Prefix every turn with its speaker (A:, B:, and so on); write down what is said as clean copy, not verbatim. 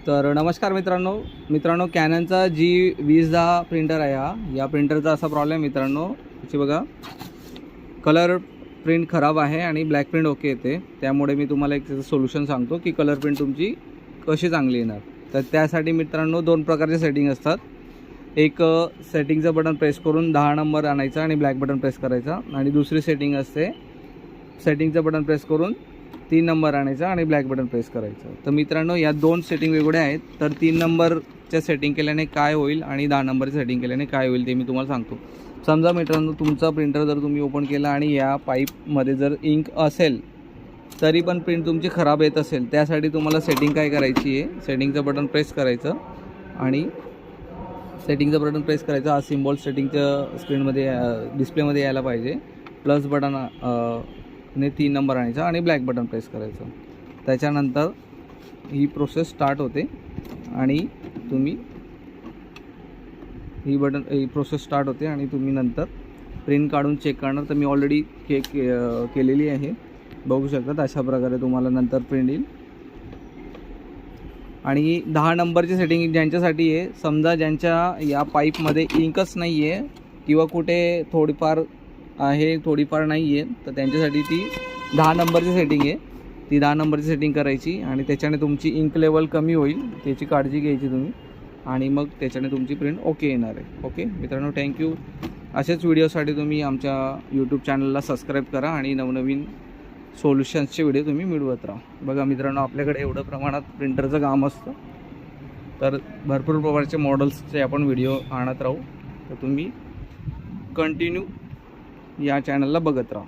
A: तर नमस्कार मित्रांनो कॅननचा G2010 प्रिंटर आहे। या प्रिंटरचा असा प्रॉब्लेम मित्रांनो, याची बघा कलर प्रिंट खराब आहे आणि ब्लॅक प्रिंट ओके येते। त्यामुळे मी तुम्हाला एक सोल्युशन सांगतो की कलर प्रिंट तुमची कशी चांगली येणार। तर त्यासाठी मित्रांनो दोन प्रकारचे सेटिंग असतात। एक सेटिंगचं बटन प्रेस करून 10 नंबर आणायचा आणि ब्लॅक बटन प्रेस करायचा, आणि दुसरी सेटिंग असते सेटिंगचं बटन प्रेस करून 3 नंबर आणायचा आणि ब्लॅक बटन प्रेस करायचं। तर मित्रांनो या दोन सेटिंग वेगवेगळ्या आहेत। तर 3 नंबरच्या सेटिंग केल्याने काय होईल आणि 10 नंबरची सेटिंग केल्याने काय होईल ते मी तुम्हाला सांगतो। समजा मित्रांनो तुमचा प्रिंटर जर तुम्ही ओपन केला आणि या पाईपमध्ये जर इंक असेल तरी पण प्रिंट तुमची खराब येत असेल, त्यासाठी तुम्हाला सेटिंग काय करायची आहे, सेटिंगचं बटन प्रेस करायचं आणि सेटिंगचं बटन प्रेस करायचं। हा सिम्बॉल सेटिंगच्या स्क्रीनमध्ये डिस्प्लेमध्ये यायला पाहिजे। प्लस बटन ने 3 नंबर आणायचा आणि ब्लॅक बटन प्रेस करायचं। त्याच्यानंतर ही प्रोसेस स्टार्ट होते आणि तुम्ही ही प्रोसेस स्टार्ट होते आणि तुम्ही नंतर प्रिंट काढून चेक करणार। तर मी ऑलरेडी केलेली आहे, बघू शकता। अशा प्रकारे तुम्हाला नंतर प्रिंट येईल। आणि 10 नंबरची सेटिंग ज्यांच्यासाठी आहे, समजा ज्यांच्या या पाईपमध्ये इंकच नाही आहे किंवा कुठे थोडीफार आहे थोडीफार नाही आहे, तर त्यांच्यासाठी ती 10 नंबरची सेटिंग आहे। ती 10 नंबरची सेटिंग करायची आणि त्याच्याने तुमची इंक लेवल कमी होईल, त्याची काळजी घ्यायची तुम्ही, आणि मग त्याच्याने तुमची प्रिंट ओके येणार आहे। ओके मित्रांनो, थँक्यू। असेच व्हिडिओसाठी तुम्ही आमच्या यूट्यूब चॅनलला सबस्क्राईब करा आणि नवनवीन सोल्युशन्सचे व्हिडिओ तुम्ही मिळवत राहा। बघा मित्रांनो, आपल्याकडे एवढं प्रमाणात प्रिंटरचं काम असतं, तर भरपूर प्रकारचे मॉडेल्सचे आपण व्हिडिओ आणत राहू। तर तुम्ही कंटिन्यू या चॅनलला बघत राहा।